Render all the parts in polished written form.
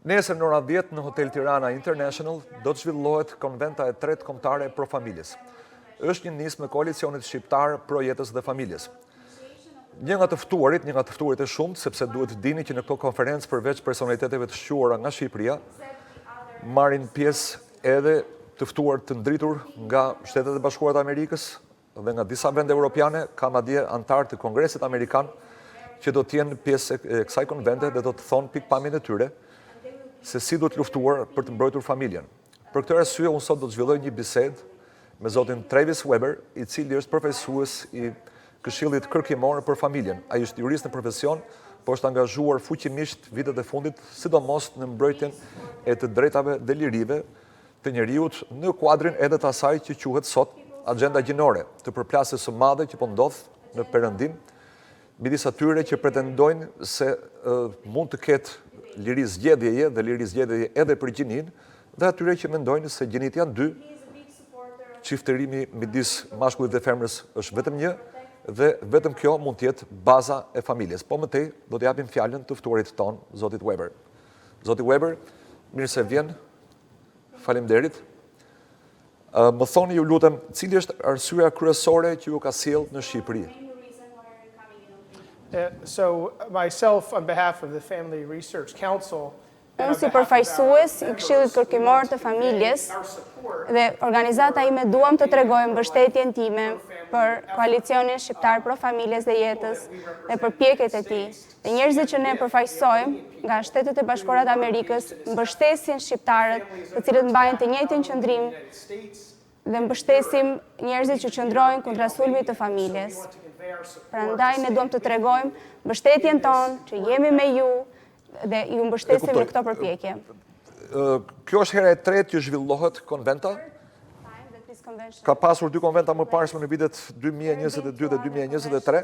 Nesër në ora 10 në Hotel Tirana International do të zhvillohet konventa e tretë kombëtare pro familjes. Është një nismë e koalicionit shqiptar pro jetës dhe familjes. Një nga të ftuarit e shumtë, sepse duhet dini që në këto konferencë përveç personaliteteve të shquara nga Shqipëria, marrin pjesë edhe të ftuar të ndritur nga Shtetet e Bashkuara të Amerikës dhe nga disa vende europiane, ka madje antar të Kongresit Amerikan që do të jenë pjesë e kësaj konvente dhe do të thonë pikpamjen e tyre se si duhet luftuar për të mbrojtur familjen. Për këtë arsye, unë sot do të zhvilloj një bisedë me zotin Travis Weber, i cili është përfaqësues i Këshillit Kërkimor për Familjen. Ai është jurist në profesion, po është angazhuar fuqimisht vitet e fundit, sidomos në mbrojtjen e të drejtave dhe lirive të njeriut në kuadrin edhe të asaj që quhet sot agenda gjinore, të përplasjes së madhe që po ndodh në Perëndim, midis atyre që pretendojnë se mund të ketë liri zgjedhjeje dhe liri zgjedhjeje edhe për gjinin, dhe atyre që mendojnë se gjinit janë dy, çiftërimi midis mashkullit dhe femrës është vetëm një, dhe vetëm kjo mund të jetë baza e familjes. Po më tej, do të japim fjalën të ftuarit ton, zotit Weber. Zoti Weber, mirë se vjen. Faleminderit. Më thoni ju lutem, cili është arsyeja kryesore që ju ka sjellë në Shqipëri? So myself, on behalf of the Family Research Council, Unë si përfaqësues i Këshillit Kërkimor të Familjes dhe organizata ime duam të tregojmë mbështetjen time për koalicionin shqiptar pro familjes dhe jetës dhe për pjekjet e tij. Dhe njerëzit që ne përfaqësojmë nga Shtetet e Bashkuara të Amerikës mbështesin shqiptarët, të cilët mbajnë të njëjtin qëndrim dhe mbështesim njerëzit që qëndrojnë kundra sulmit të familjes. Prandaj ne duam të tregojmë mbështetjen tonë që jemi me ju dhe ju mbështesim në këto përpjekje. Kjo është hera e tretë që zhvillohet konventa. Ka pasur dy konventa më parshme në vitet 2022 dhe 2023,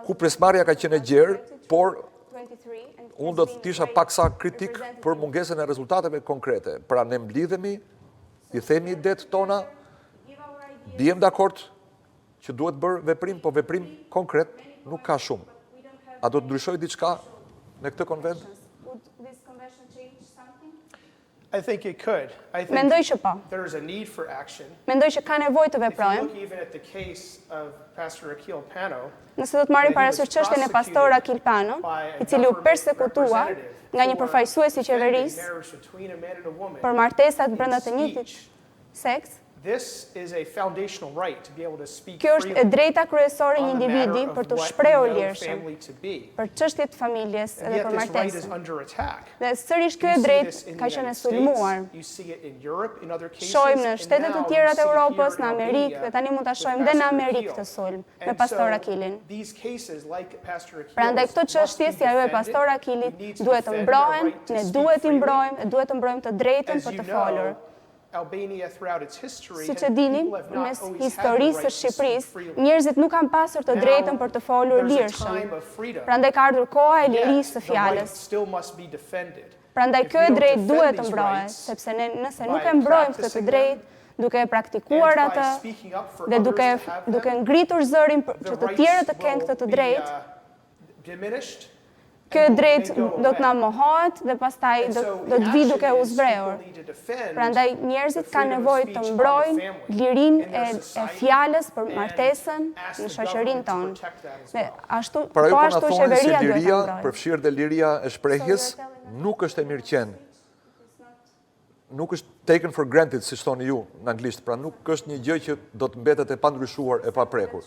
ku pjesëmarrja ka qenë e gjerë, por unë do të isha paksa kritik për mungesën e rezultateve konkrete. Pra ne mblidhemi, i themi idetë tona, bijem dakord që duhet bërë veprim, po veprim konkret nuk ka shumë. A do të ndryshoj diçka në këtë konvent? I think it could. I think Mendoj që po. there's a need for action. Mendoj që ka nevojë të If you veprojmë. look even at the case of Pastor Akil Pano, Nëse do të marrim parasysh çështjen e pastor Akil Pano, i cili u persekutua nga një përfaqësues i qeverisë marriage between a man and a woman, për martesat brenda të njëjtit seks, this is a foundational right to be able to speak kjo është e freely drejta kryesore e një on the individi matter për of të what shprehur we know lirshëm family to be. për çështjet të familjes And edhe yet për this right is martesën. under attack. Dhe sërish ky You e see drejtë this in ka the qenë e United sulmuar. States, you see it in Europe, in other cases, Shohim në and shtetet të now tjera you të see it Europës, here në in Amerikë, Albania dhe tani mund ta with shohim dhe në Pastor Amerikë Akil. këtë sulm me And pastor so, Akilin. these cases, like Pastor Akil, Prandaj këto must çështje be si ajo e defended. pastor Akilit We need to duhet të defend mbrohen, our right to ne speak duhet t'i freely. mbrojmë, dhe duhet të mbrojmë të drejtën As për you të folur. know, Albania throughout its history, Siç e dini, people have not mes always had the historisë right së to speak Shqipërisë, freely. njerëzit nuk kanë pasur të drejtën për të folur There's a lirshëm. time of freedom. Prandaj ka ardhur koha e Yet, lirisë së the right fjalës. still must be defended. Prandaj If kjo we e don't drejtë defend duhet të these mbrohet, rights sepse ne nëse by nuk e mbrojmë këtë të practicing drejtë, duke e and praktikuar by atë speaking up for dhe others duke to have duke them, ngritur zërin the që të rights tjerët të kenë will këtë të be, drejtë, diminished, kjo e and drejtë may go do të na away. mohohet dhe pastaj And do so do të vi the duke action u is zbrehur. people need to defend Prandaj njerëzit the kanë freedom of nevojë të speech on the mbrojnë family lirinë in their e society fjalës për and martesën ask në the shoqërinë government to tonë. protect that as Dhe well. ashtu Pra ju po po na ashtu thoni se qeveria duhet liria, ta mbrojë. përfshirë dhe liria e shprehjes, nuk është e mirëqen. Nuk është taken for granted, si thoni ju në anglisht, pra nuk është një gjë që do të mbetet e pandryshuar e paprekur.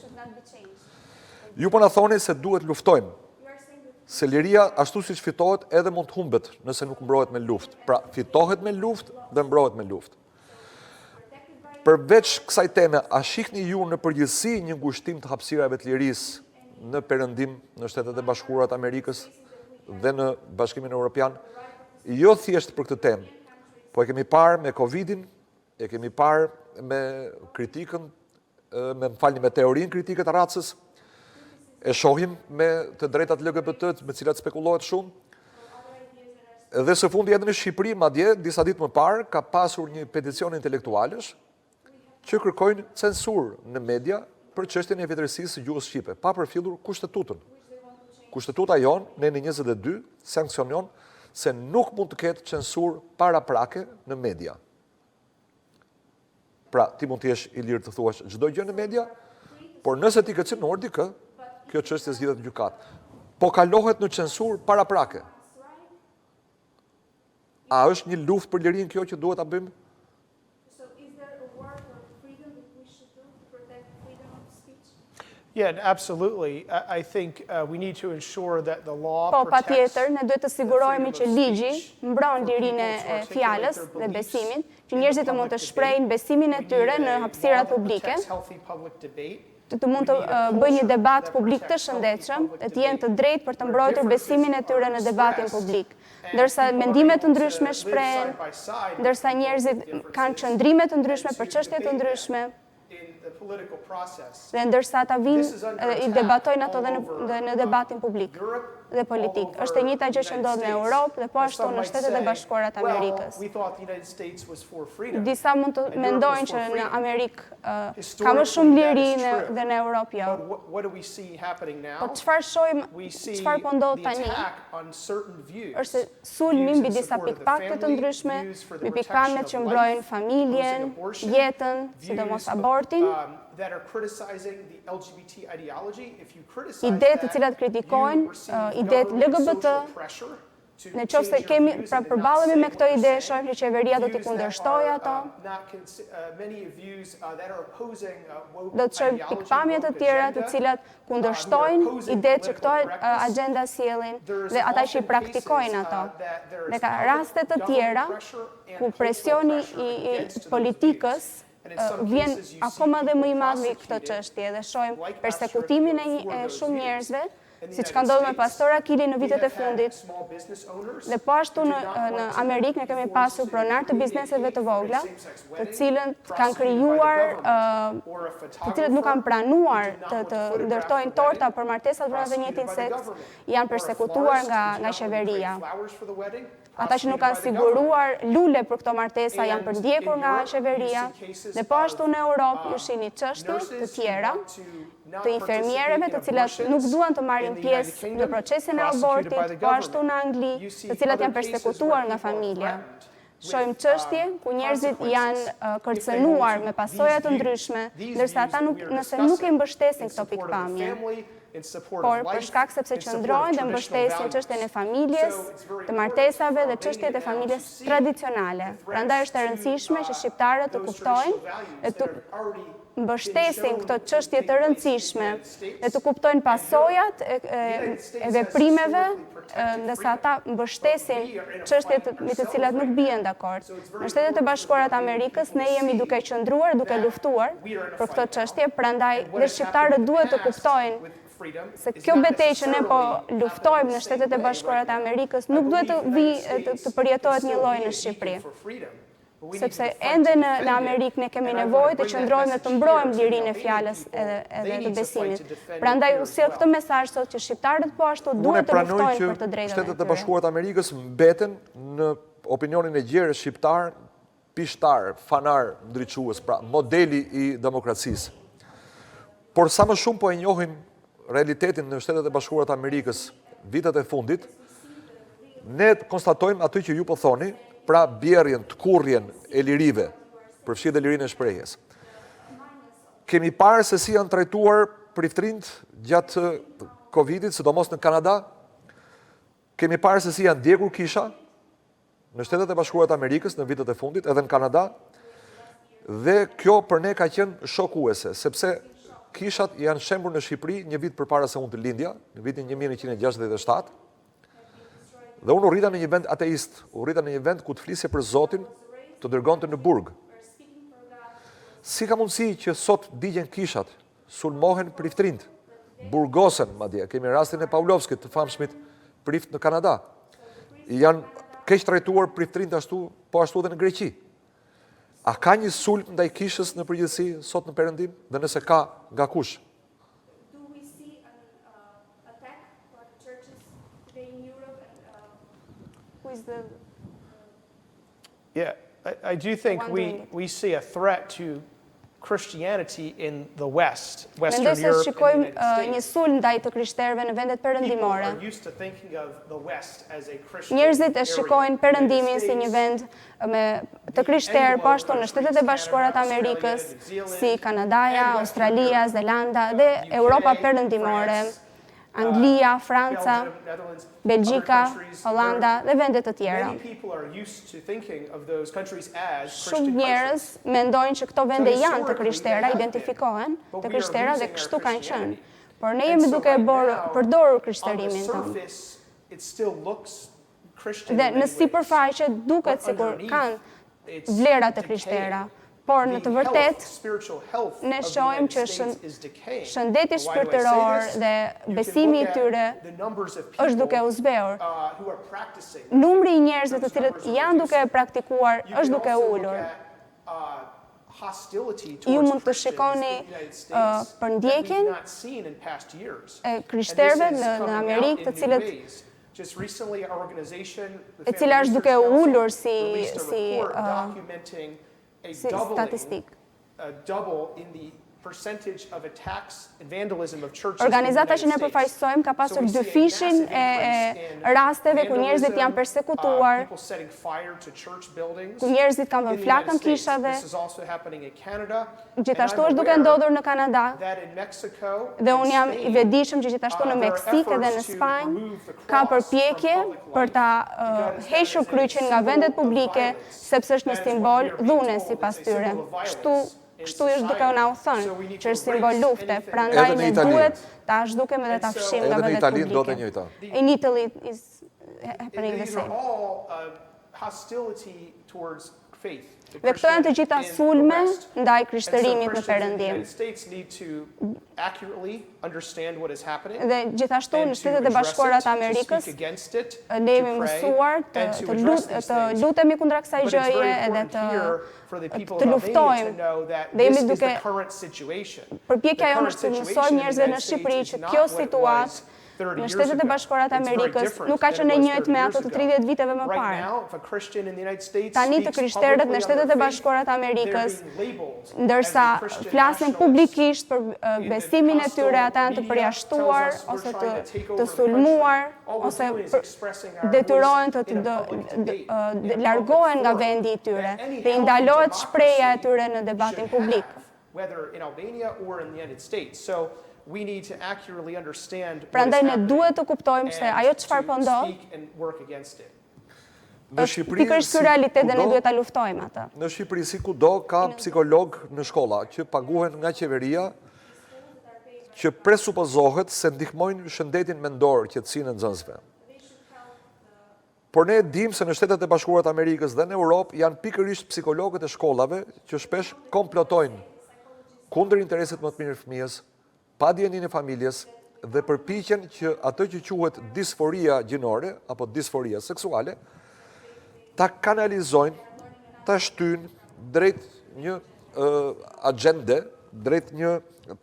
Ju po na thoni se duhet luftojmë. Se liria ashtu siç fitohet edhe mund të humbet nëse nuk mbrohet me luftë. Pra fitohet me luftë dhe mbrohet me luftë. Përveç kësaj teme, a shihni ju në përgjithësi një ngushtim të hapësirave të lirisë në Perëndim, në Shtetet e Bashkuara të Amerikës dhe në Bashkimin Evropian, jo thjesht për këtë temë, po e kemi parë me Covidin, e kemi parë me kritikën, me teorinë kritike të racës, e shohim me të drejtat LGBT me cilat spekulohet shumë. Dhe së fundi edhe në Shqipëri, madje disa ditë më parë, ka pasur një peticion intelektualësh që kërkojnë censur në media për çështjen e vjetërësisë së gjuhës shqipe, pa përfillur kushtetutën. Kushtetuta jon, në 22, sankcionon se nuk mund të ketë censur paraprake në media. Pra, ti mund të jesh i lirë të thuash çdo gjë në media, por nëse ti ke cënuar dikë, kjo çështje zgjidhet në gjykatë. Po kalohet në censur paraprake. A është një luftë për lirinë kjo që duhet ta bëjmë? Yeah, absolutely. I think we need to ensure that the law Po, protects patjetër, ne duhet të sigurohemi që ligji mbron lirinë e fjalës dhe besimin, që njerëzit të mund të shprehin besimin e tyre në hapësirat publike, healthy public debate. të mund të bëjnë një debat publik të shëndetshëm, të jenë të drejtë për të mbrojtur besimin e tyre në debatin publik. Ndërsa mendime të ndryshme shprehen, ndërsa njerëzit kanë qëndrime të ndryshme për çështje të ndryshme, dhe ndërsa ata vinë i debatojnë ato dhe në debatin publik dhe politik. Është e njëjta gjë që ndodh në Europë dhe po ashtu në Shtetet e Bashkuara të Amerikës. Disa mund të mendojnë që në Amerikë ka më shumë liri dhe në Europë jo. Po çfarë shohim, çfarë po ndodh tani? Është sulmi mbi disa pikpamje të ndryshme, mbi pikpamjet që mbrojnë familjen, jetën, sidomos abortin. Idetë të cilat kritikojnë, idetë LGBT, në qoftë se kemi, pra përballemi me këto ide, shohim që qeveria do t'i kundërshtojë ato. Do të shohim pikpamje të tjera të cilat kundërshtojnë idetë që këto agenda sjellin dhe ata që i praktikojnë ato. Dhe ka raste të tjera ku presioni i politikës vjen akoma dhe më i madh mbi këtë çështje dhe shohim persekutimin e shumë njerëzve, siç ka ndodhur me pastor Akilin në vitet e fundit. Dhe po ashtu në Amerikë ne kemi pasur pronar të bizneseve të vogla, të cilët kanë krijuar, të cilët nuk kanë pranuar të ndërtojnë torta për martesat brenda të njëjtin seks, janë përsekutuar nga qeveria. Ata që nuk kanë siguruar lule për këto martesa janë përndjekur nga qeveria, dhe po ashtu në Europë ju shihni çështje të tjera të infermierëve të cilat nuk duan të marrin pjesë në procesin e abortit, po ashtu në Angli, të cilat janë përsekutuar nga familja. Shohim çështje ku njerëzit janë kërcënuar me pasoja të ndryshme, ndërsa ata nëse nuk e mbështesin këto pikpamje, por për shkak sepse qëndrojnë dhe mbështesin çështjen e familjes, të martesave dhe çështjet e familjes tradicionale. Prandaj është e rëndësishme që shqiptarët të kuptojnë dhe të mbështesin këto çështje të rëndësishme dhe të kuptojnë pasojat e veprimeve, ndërsa ata mbështesin çështjet me të cilat nuk bien dakord. Në Shtetet e Bashkuara të Amerikës ne jemi duke qëndruar, duke luftuar për këtë çështje, prandaj dhe shqiptarët duhet të kuptojnë se kjo betejë që ne po luftojmë në Shtetet e Bashkuara të Amerikës nuk duhet të përjetohet një lloj në Shqipëri. Sepse ende në Amerikë ne kemi nevojë të qëndrojmë dhe të mbrojmë lirinë e fjalës edhe të besimit. Prandaj u sjell këtë mesazh sot që shqiptarët po ashtu duhet të luftojnë për të drejtat e tyre. Shtetet e Bashkuara të Amerikës mbeten në opinionin e gjerë shqiptar, pishtar, fanar, ndriçues, pra modeli i demokracisë. Por sa më shumë po e njohim realitetin në Shtetet e Bashkuara të Amerikës vitet e fundit, ne konstatojmë aty që ju po thoni, pra bjerrjen, tkurrjen e lirive, përfshi dhe lirinë e shprehjes. Kemi parë se si janë trajtuar priftrind gjatë Covidit, sidomos në Kanada. Kemi parë se si janë ndjekur kisha në Shtetet e Bashkuara të Amerikës në vitet e fundit, edhe në Kanada. Dhe kjo për ne ka qenë shokuese, sepse kishat janë shembur në Shqipëri një vit përpara se unë të lindja, në vitin 1967. Dhe unë u rrita në një vend ateist, u rrita në një vend ku të flisje për Zotin, të dërgonte në burg. Si ka mundësi që sot digjen kishat, sulmohen priftrind, burgosen, madje, kemi rastin e Pavlovskit, të famshmit prift në Kanada. Janë keq trajtuar priftrind ashtu, po ashtu dhe në Greqi. A ka një sulm ndaj kishës në përgjithësi sot në Perëndim, dhe nëse ka, nga kush? Yeah, I do think we see a threat to Christianity in the West, Western Mendoj se Europe, and the shikojmë United një States. sulm ndaj të krishterëve në vendet People perëndimore. are used to thinking of the West as a Christian Njerëzit e area. shikojnë perëndimin si një vend me të krishterë, po ashtu në Shtetet e Bashkuara të Amerikës, si Kanadaja, Australia, Zelanda dhe Europa perëndimore, Anglia, Franca, Belgium, Netherlands, Belgjika, other countries, Hollanda dhe vende të tjera. Many people are used to thinking of those countries as Shumë Christian njerëz countries. mendojnë që këto vende So janë të historically, krishtera, they have identifikohen been, të but we are krishtera dhe losing our kështu kanë qenë. Christianity. Por ne And jemi so duke right now, përdorur on the krishtërimin tonë. surface, it still looks Christian Dhe in në many ways. sipërfaqe duket But sikur underneath, kanë it's vlera të decaying. krishtera, por në The të health, vërtetë spiritual health ne of the shohim United që States is decaying. shëndeti Why do I say shpirtëror this? dhe You besimi i can look tyre at the numbers of është duke people, u zbeur. who are practicing. Numri i njerëzve të cilët janë duke e praktikuar You është can duke also look ulur. at, hostility Ju towards mund të Christians shikoni, in the United States për that ndjekjen we've not seen in past years. e And krishterëve this is në coming out Amerikë, të in new cilët ways. Just recently, our organization, the e cila Family është duke Research Council, ulur si released a report documenting a statistik. double in the percentage of attacks and vandalism of churches Organizata in që the ne United States. përfaqësojmë ka pasur So we see a dyfishin massive increase e in rasteve ku njerëzit janë vandalism, persekutuar, people setting fire to church buildings ku njerëzit kanë in vënë the flakën United States. kishave. This is also happening in Canada. Gjithashtu And I'm është duke aware ndodhur në Kanada that in Mexico dhe and unë jam i Spain, vedishëm që gjithashtu në there are Meksikë dhe në efforts to Spanjë remove the ka cross përpjekje from public për life ta because that hequr is a kryqin nga symbol vendet of publike violence. sepse është një That is what simbol we are being dhune told. sipas It's a tyre. symbol of violence Kështu in është duke na u thënë So we need që to është simbol erase lufte, anything. prandaj Edhe në ne Itali. duhet ta zhdukem edhe ta And so- fshim Edhe nga në vendet Itali ndodhe publike. njëjta. In Italy is happening the These are same. all hostility towards faith. to Dhe këto janë të gjitha Christianity in the sulme West. ndaj And so krishtërimit në Christians in the Perëndim. United States need to accurately understand what is happening. Dhe gjithashtu and në to Shtetet e address Bashkuara it, të to Amerikës speak against it, ne jemi to pray, mësuar and to address these things. lutemi kundra kësaj But it's gjëje very edhe important here for the people të of Albania luftojmë. to know that Dhe jemi this is the duke- current situation. Përpjekja The jonë current është të situation mësojmë in the njerëzve në United States Shqipëri is që not kjo what it was situatë 30 në years Shtetet e ago. Bashkuara të It's very Amerikës different nuk ka than qenë it e was njëjtë 30 me years ato të ago. 30 viteve më Right parë. now, if a Christian in the United States Tani të speaks krishterët në publicly on Shtetet e their faith, Bashkuara të Amerikës, they're being labeled ndërsa as a Christian flasin nationalist. publikisht për besimin e tyre, ata janë të përjashtuar ose të sulmuar ose detyrohen të largohen nga vendi i tyre dhe i ndalohet shpreha e tyre në debatin publik. Whether in Albania or in the United States. So we need to accurately understand what is Prandaj ne happening duhet të kuptojmë se ajo çfarë po and ndodh to speak and work against it. Në Shqipëri, pikërisht ky realitet dhe ne duhet ta luftojmë atë. Në Shqipëri si kudo ka psikolog në shkolla që paguhen nga qeveria që presupozohet se ndihmojnë shëndetin mendor, qetësinë e nxënësve. Por ne dim se në Shtetet e Bashkuara të Amerikës dhe në Europë janë pikërisht psikologët e shkollave që shpesh komplotojnë kundër interesit më të mirë fëmijës, pa dijenin e familjes dhe përpiqen që atë që quhet disforia gjinore apo disforia seksuale ta kanalizojnë, ta shtyjnë drejt një agende, drejt një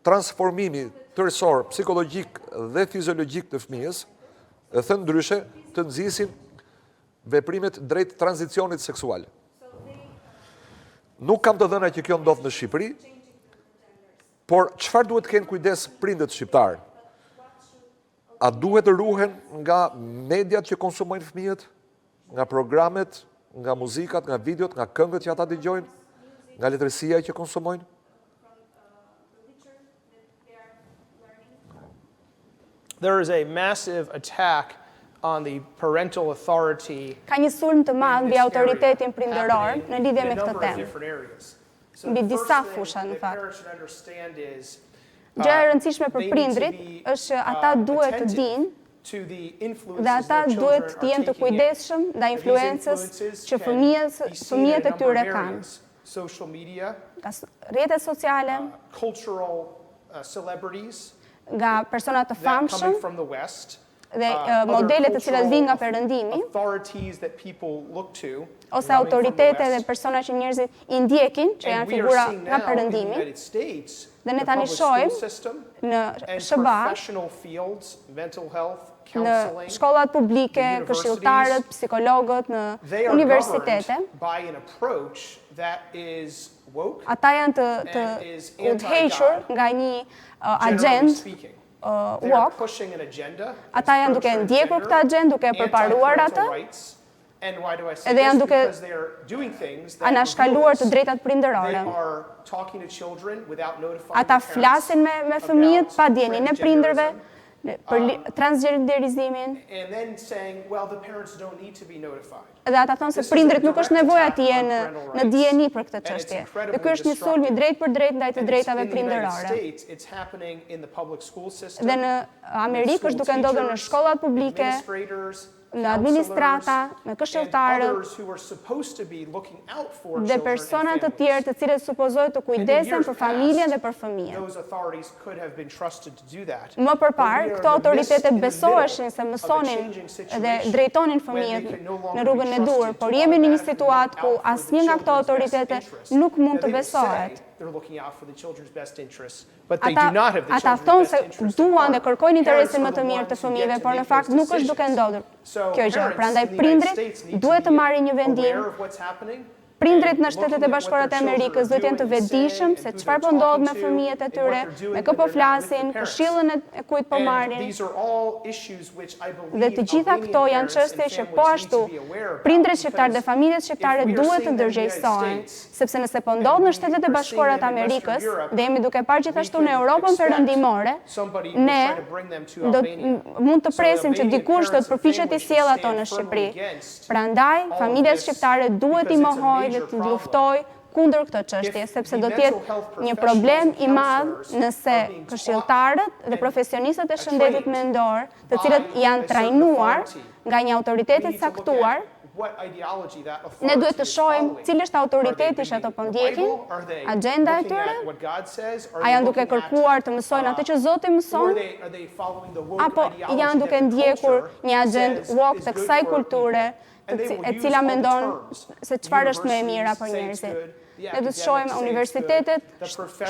transformimi tërësor, psikologjik dhe fiziologjik të fëmijës, e thënë ndryshe të nxisin veprimet drejt tranzicionit seksual. Nuk kam të dhëna që kjo ndodh në Shqipëri, por çfarë duhet të kenë kujdes prindët shqiptar? A duhet të ruhen nga mediat që konsumojnë fëmijët, nga programet, nga muzikat, nga videot, nga këngët që ata dëgjojnë, nga letërsia që konsumojnë? There is a massive attack on the parental authority Ka një sulm të madh in mbi this autoritetin area prindëror happening në lidhje in me a këtë number of temë. different areas. So Mbi the disa first thing fusha, në that fakt. parents should understand is, Gjëja e rëndësishme për they need to prindrit be, është që ata duhet të attentive dinë to the dhe influences ata their duhet children të are jenë të taking in. kujdesshëm ndaj These influencës influences që can be seen in fëmijët a e number tyre of kanë. areas. Social media, Rrjetet sociale, cultural celebrities nga persona të that coming famshëm from the West, dhe other modele të cilat vijnë nga cultural Perëndimi, authorities that people look to, ose coming from the autoritete dhe West. persona që njerëzit i ndjekin, që janë And we are figura seeing nga now in the Perëndimi, United States, dhe ne the tani public school shohim system në and SBA, professional fields, mental health, në counseling, shkollat publike, the universities, këshilltarët, psikologët, në they are universitete. governed by an approach that is ata janë të udhëhequr nga një agjend woke. Ata janë duke ndjekur këtë agjend, duke përparuar atë, edhe janë duke anashkaluar të drejtat prindërore. Ata flasin me fëmijët pa dijenin e prindërve për transgjenderizimin. Dhe ata thonë se prindrit nuk është nevojë atje në dijeni për këtë çështje. Dhe ky është një sulm i drejtë për drejtë ndaj të drejtave prindërore. Dhe në Amerikë është duke ndodhur në shkollat publike, në administrata, me këshilltarët dhe persona të tjerë të cilët supozohet të kujdesen për familjen dhe për fëmijën. Më përpara, këto autoritete besoheshin se mësonin dhe drejtonin fëmijët në rrugën e dur, por jemi në një situatë ku asnjë nga këto autoritete nuk mund të besohet. Ata thonë se duan dhe kërkojnë interesin më të mirë të fëmijëve, por në fakt nuk është duke ndodhur kjo gjë. Prandaj prindrit duhet të marrin një vendim. Prindrit në Shtetet e Bashkuara të Amerikës duhet jenë të vetëdijshëm se çfarë po ndodh me fëmijët e tyre, me kë po flasin, këshillën e kujt po marrin. Dhe të gjitha këto janë çështje që po ashtu prindrit shqiptarë dhe familjet shqiptare duhet të ndërgjegjësohen, sepse nëse po ndodh në Shtetet e Bashkuara të Amerikës, dhe jemi duke parë gjithashtu në Europën perëndimore, ne mund të presim që dikush do të përpiqet të sjellë ato në Shqipëri. Prandaj, familjet shqiptare duhet i mohojnë dhe të luftoj kundër këtë çështje, sepse do të jetë një problem i madh nëse këshilltarët dhe profesionistët e shëndetit mendor, të cilët janë trajnuar nga një autoritet i caktuar, ne duhet të shohim cili është autoriteti që ato po ndjekin, agjenda e tyre, a janë duke kërkuar të mësojnë atë që Zoti mëson, apo janë duke ndjekur një agjendë woke të kësaj kulture, e cila mendon se çfarë është më e mira për njerëzit. Ne duhet të shohim universitetet,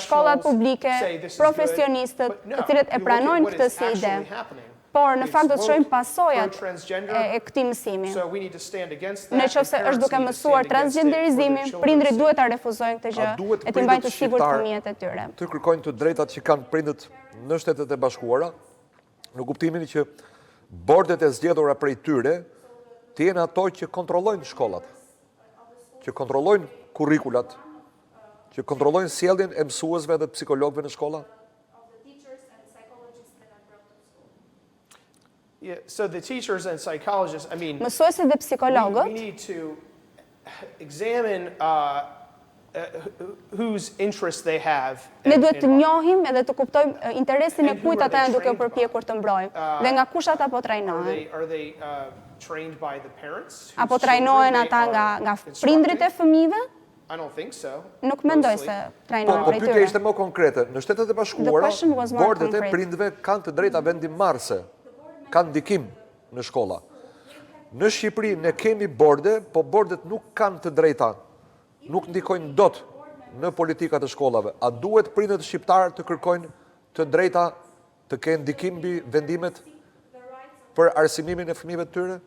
shkollat publike, profesionistët, të cilët e pranojnë këtë si ide. Por në fakt do të shohim pasojat e këtij mësimi. Në qoftë se është duke mësuar transgjenderizimin, prindrit duhet ta refuzojnë këtë gjë e të mbajnë të sigurt fëmijët e tyre. Të kërkojnë të drejtat që kanë prindët në Shtetet e Bashkuara, në kuptimin që bordet e zgjedhura prej tyre të jenë ato që kontrollojnë shkollat, që kontrollojnë kurrikulat, që kontrollojnë sjelljen e mësuesve dhe psikologëve në shkolla. So the teachers and psychologists, I mean, Mësuesit dhe psikologët, we need to examine whose interest they have. Ne duhet të njohim edhe të kuptojmë interesin e kujt ata janë duke u përpjekur të mbrojnë dhe nga kush ata po trajnohen. Are they trained by the parents? Apo trajnohen ata nga prindrit e fëmijëve? I don't think so. Nuk mendoj se trajnohen prej tyre. Pyetja ishte më konkrete. Në Shtetet e Bashkuara, question was more bordet e concrete. prindve kanë të drejta vendimmarrëse, kanë ndikim në shkolla. Në Shqipëri ne kemi borde, po bordet nuk kanë të drejta, nuk ndikojnë dot në politikat e shkollave. A duhet prindët shqiptarë të kërkojnë të drejta, të kenë ndikim mbi vendimet për arsimimin e fëmijëve të tyre?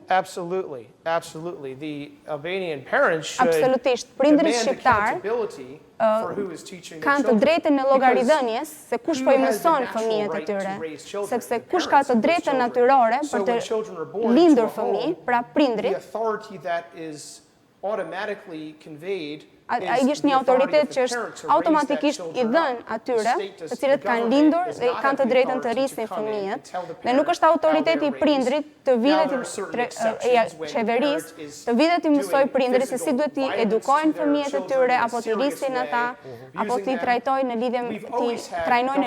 Absolutely, absolutely. The Albanian parents should Absolutisht, prindrit demand shqiptar accountability for who is teaching their kanë të children. drejtën në llogaridhënies se kush po i who has the mëson natural fëmijët e right to tyre, raise children? sepse The kush ka parents të of those drejtën children. natyrore So për when të children are born lindur into a fëmijë, home, pra the prindrit, authority that is automatically conveyed ai është një autoritet që është automatikisht i dhënë atyre, të cilët kanë lindur dhe kanë të drejtën të rrisin fëmijët, dhe nuk është autoriteti i prindrit të videt i qeverisë, të videt i mësoj prindrit se si duhet t'i edukojnë fëmijët e tyre, apo t'i rrisin ata, apo t'i trajtojnë në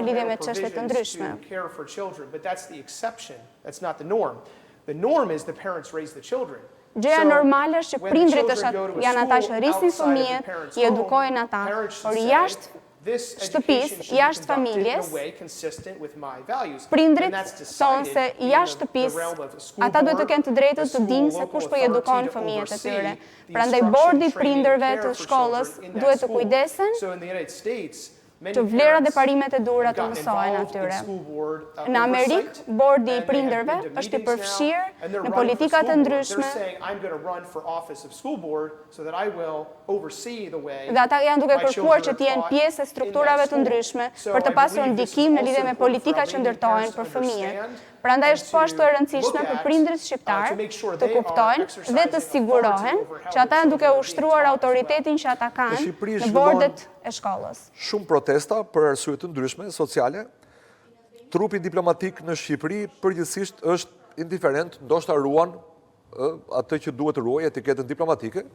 lidhje me çështje të ndryshme. But that's the exception. That's not the norm. The norm is the parents raise the children. Gjëja normale është që prindrit janë ata që rrisin fëmijët, i edukojnë ata, por jashtë shtëpisë, jashtë familjes, prindrit thonë se jashtë shtëpisë, ata duhet të kenë të drejtën të dinë se kush po i edukojnë fëmijët e tyre. Prandaj bordi i prindërve të shkollës duhet të kujdesen që vlerat dhe parimet e duhura të mësohen atyre. Në Amerikë, bordi i prindërve është i përfshirë në politika të ndryshme dhe ata janë duke kërkuar që të jenë pjesë e strukturave të ndryshme për të pasur ndikim në lidhje me politika që ndërtohen për fëmijët. Prandaj është po ashtu e rëndësishme për prindërit shqiptar të kuptojnë dhe të sigurohen që ata janë duke ushtruar autoritetin që ata kanë në bordet e shkollës. Shumë protesta për arsye të ndryshme sociale. Trupi diplomatik në Shqipëri përgjithsisht është indiferent, ndoshta ruan atë që duhet të ruajë, etiketën diplomatike.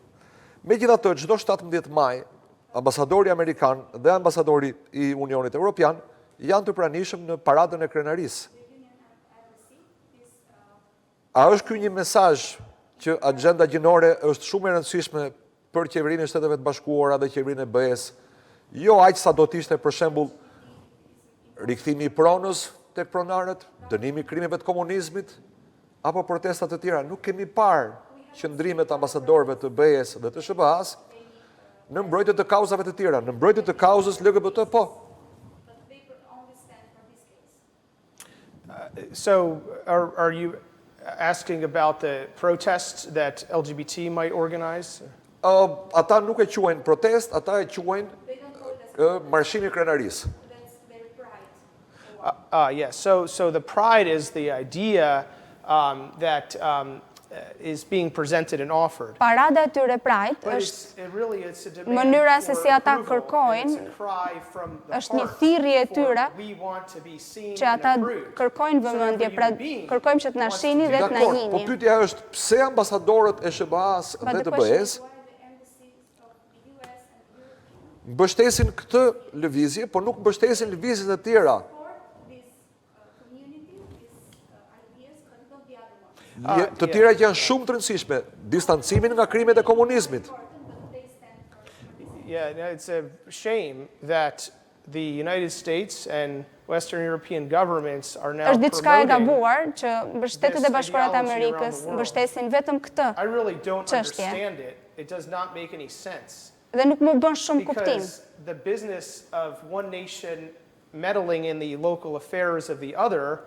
Megjithatë, çdo 17 maj, ambasadori amerikan dhe ambasadori i Unionit Evropian janë të pranishëm në paradën e krenarisë. A është ky një mesazh që agenda gjinore është shumë e rëndësishme për qeverinë e Shteteve të Bashkuara dhe qeverinë e BE-s, jo aq sa do të ishte për shembull rikthimi i pronës tek pronarët, dënimi i krimeve të komunizmit apo protesta të tjera? Nuk kemi parë qëndrimet ambasadorëve të BE-s dhe të SBA-s në mbrojtje të kauzave të tjera, në mbrojtje të kauzës LGBT po. So are you asking about the protests that LGBT might organize? Ata nuk e quajnë protest, ata e quajnë marshimi krenarisë. Yes, so the pride is the idea that is being presented and offered. Parada e tyre Pride është mënyra se si ata kërkojnë, është një thirrje e tyre që ata kërkojnë vëmendje, pra kërkojmë që të na shihni dhe të na njihni. Po pyetja është pse ambasadorët e SBA-s dhe të BE-s mbështesin këtë lëvizje, por nuk mbështesin lëvizjet e tjera. Të tjera që janë shumë të rëndësishme, distancimin nga krimet e komunizmit. Yeah, it's a shame that the United States and Western European governments are now Është diçka e promoting. gabuar që Shtetet e Bashkuara të Amerikës mbështesin vetëm këtë I really don't çështje. understand it. It does not make any sense. Dhe nuk më bën shumë kuptim. Because the business of one nation meddling in the local affairs of the other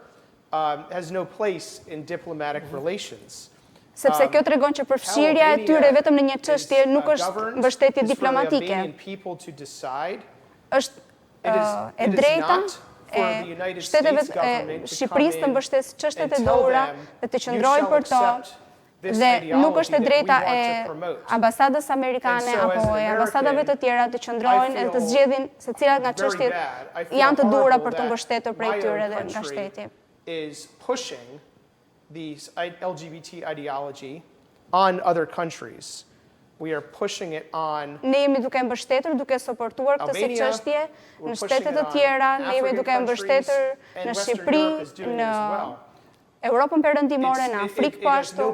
has no place in diplomatic relations. Sepse kjo tregon që përfshirja e tyre vetëm në një çështje nuk është mbështetje diplomatike. Është e drejta e shteteve e Shqipërisë të mbështesë çështjet e duhura dhe të qëndrojnë për to, dhe nuk është e drejta e ambasadës amerikane apo e ambasadave të tjera të qëndrojnë dhe të zgjedhin se cilat nga çështjet janë të duhura për të mbështetur prej tyre dhe nga shteti. Is pushing these LGBT ideology on other countries. We are pushing it on. Ne jemi duke mbështetur, duke suportuar këtë si çështje në shtete të tjera, ne jemi duke mbështetur në Shqipëri, në Europën Perëndimore, në Afrikë po ashtu.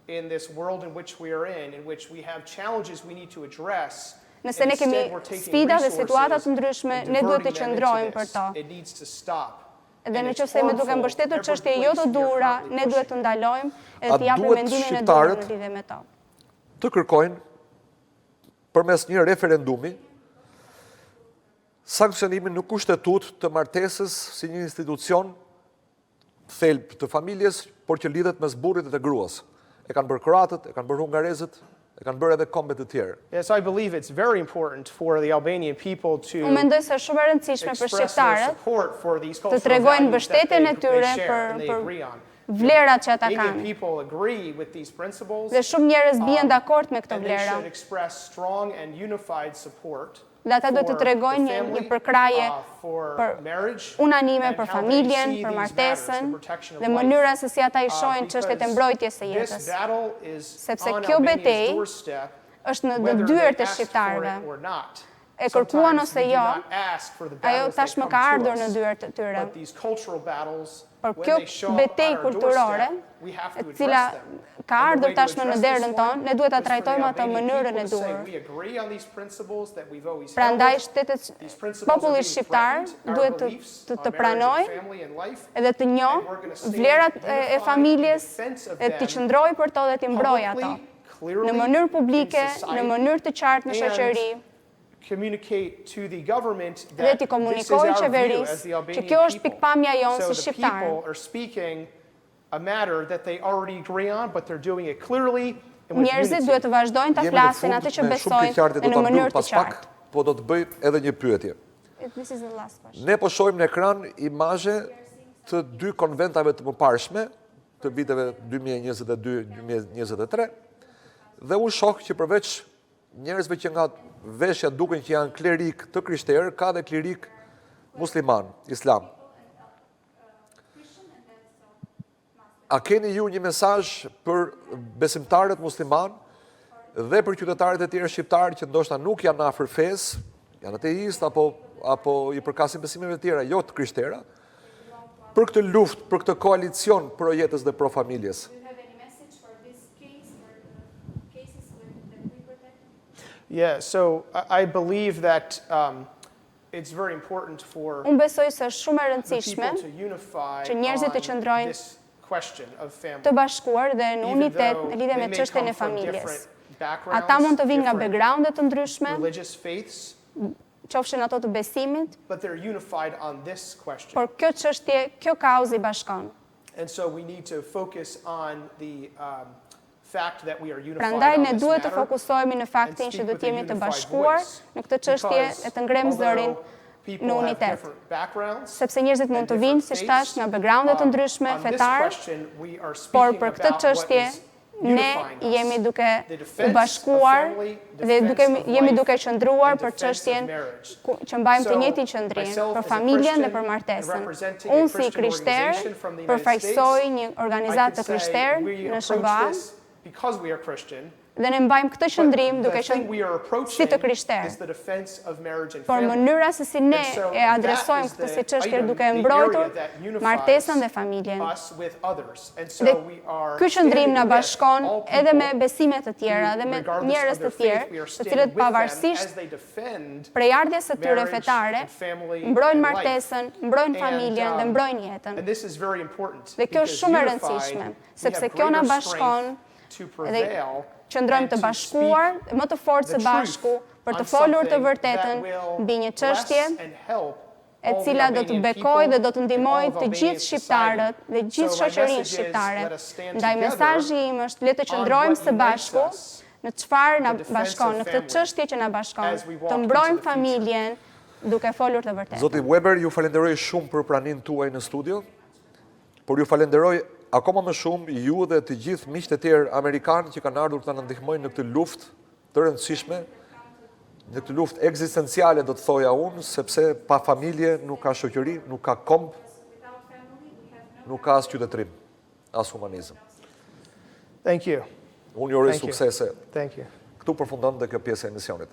In this world in which we are in which we have challenges we need to address. Nëse ne kemi sfida dhe situata të ndryshme, ne duhet të qëndrojmë për to. It needs to stop. Dhe në qoftë se jemi duke mbështetur çështje jo të duhura, ne duhet të ndalojmë dhe të japim mendimin e duhur në lidhje me to. Të kërkojnë përmes një referendumi sanksionimin në kushtetut të martesës si një institucion thelb të familjes, por që lidhet mes burrit dhe gruas. E kanë bërë kroatët, e kanë bërë hungarezët, e kanë bërë edhe kombe të tjerë. Yes, I believe it's very important for the Albanian people to Unë mendoj se është shumë e rëndësishme për shqiptarët të tregojnë mbështetjen e tyre për vlerat që ata kanë. Dhe shumë njerëz bien dakord me këto vlera. Dhe ata duhet të tregojnë një përkraje unanime për familjen, për martesën dhe mënyra se si ata i shohin çështjet e mbrojtjes së jetës. Sepse kjo betejë është në dyert e shqiptarëve. E kërkuan ose jo, ajo tashmë ka ardhur në dyert e tyre. Por kjo betejë kulturore, e cila ka ardhur tashmë në derën tonë, ne duhet ta trajtojmë atë në mënyrën e duhur. Prandaj populli shqiptar duhet të pranojë edhe të njohë vlerat e familjes, e të qëndrojë për to dhe të mbrojë ato. Në mënyrë publike, në mënyrë të qartë në shoqëri, communicate to the government Dhe that t'i this is komunikojnë our view as qeverisë the që Albanian kjo është people. pikpamja jonë So si the shqiptarë. people are speaking a matter that they already agree on, but they're doing it clearly and with Njerëzit unity. duhet të vazhdojnë ta Jemi në flasin fund atë që me shumë besojnë keqardhje, dhe do në ta mbyll mënyrë të pas pak, qartë. po do të bëj edhe një pyetje. This is the last question. Ne po shohim në ekran imazhe të dy konventave të mëparshme, të viteve 2022-2023, dhe unë shoh që përveç njerëzve që nga veshja duken që janë klerik të krishterë, ka dhe klerik musliman, islam. A keni ju një mesazh për besimtarët musliman dhe për qytetarët e tjerë shqiptarë që ndoshta nuk janë afër fesë, janë ateist apo i përkasin besimeve të tjera, jo të krishtera, për këtë luftë, për këtë koalicion pro jetës dhe pro familjes? Yeah, so I believe that it's very important for Unë besoj se është shumë e the rëndësishme people to unify që njerëzit të on qëndrojnë this question of family. të bashkuar dhe në Even unitet though në lidhje they me may çështjen come e from familjes. different Ata mund të vinë nga backgrounds, backgrounde të ndryshme, religious faiths, qofshin ato të besimit, but they're unified on this question. por kjo çështje, kjo kauzë i bashkon. And so we need to focus on the fact that we are unified Prandaj on ne this duhet të matter, fokusohemi në faktin and që speak do with të a jemi të unified bashkuar voice. në këtë çështje e të ngrem zërin Although people në have unitet. different backgrounds Sepse njerëzit mund and të vinë, different si thash, nga backgrounde të ndryshme, on this fetar, question, we are por speaking për këtë about what çështje is ne unifying us. jemi duke The u defense bashkuar of family, dhe defense of jemi life, duke qëndruar and për defense of çështjen marriage. që mbajmë të So, njëjtin qëndrim, myself për as a familjen dhe Christian për and martesën. representing a Unë si Christian krishter organization from the United përfaqësoj States, një I organizatë can të say krishterë we në approach SBA this because we are Christian. dhe ne mbajmë këtë qëndrim But duke the thing qenë we are si approaching të krishterë. is the defense of marriage and Por family. mënyra se si ne And so e adresojmë that këtë is si the çështje item, duke the mbrojtur area that unifies martesën dhe familjen. us with others. And so Dhe we are ky qëndrim na standing with bashkon all edhe me people besime të tjera dhe me regardless njerëz of të their faith, tjerë, we are të standing cilët with them pavarësisht as they defend prej ardhjes së tyre marriage fetare, and family mbrojnë and martesën, life. mbrojnë And, familjen dhe mbrojnë jetën. And this is very important Dhe kjo është because shumë e unified, rëndësishme, we sepse have kjo na greater bashkon strength to dhe prevail qëndrojmë and të to bashkuar, speak më të fortë së the bashku truth për të on folur të something vërtetën that will mbi një bless çështje and help e all the cila do të Albanian bekojë people dhe do të and ndihmojë all of të Albanian gjithë shqiptarët society. dhe gjithë So my shoqërinë message is, shqiptare. let us stand Ndaj together mesazhi im është le të on qëndrojmë what së unites bashku us, në çfarë na the defense bashkon, of në këtë family, çështje që na bashkon, as we walk të into mbrojmë the future. familjen duke folur të vërtetën. Zoti Weber, ju falenderoj shumë për praninë tuaj në studio, por ju falenderoj akoma më shumë ju dhe të gjithë miqtë e tjerë amerikanë që kanë ardhur të na ndihmojnë në këtë luftë të rëndësishme, në këtë luftë ekzistenciale do të thoja unë, sepse pa familje nuk ka shoqëri, nuk ka komb, nuk ka as qytetërim, as humanizëm. Thank you. Unë ju uroj Thank you. suksese. Thank you. Këtu përfundon dhe kjo pjesë e emisionit.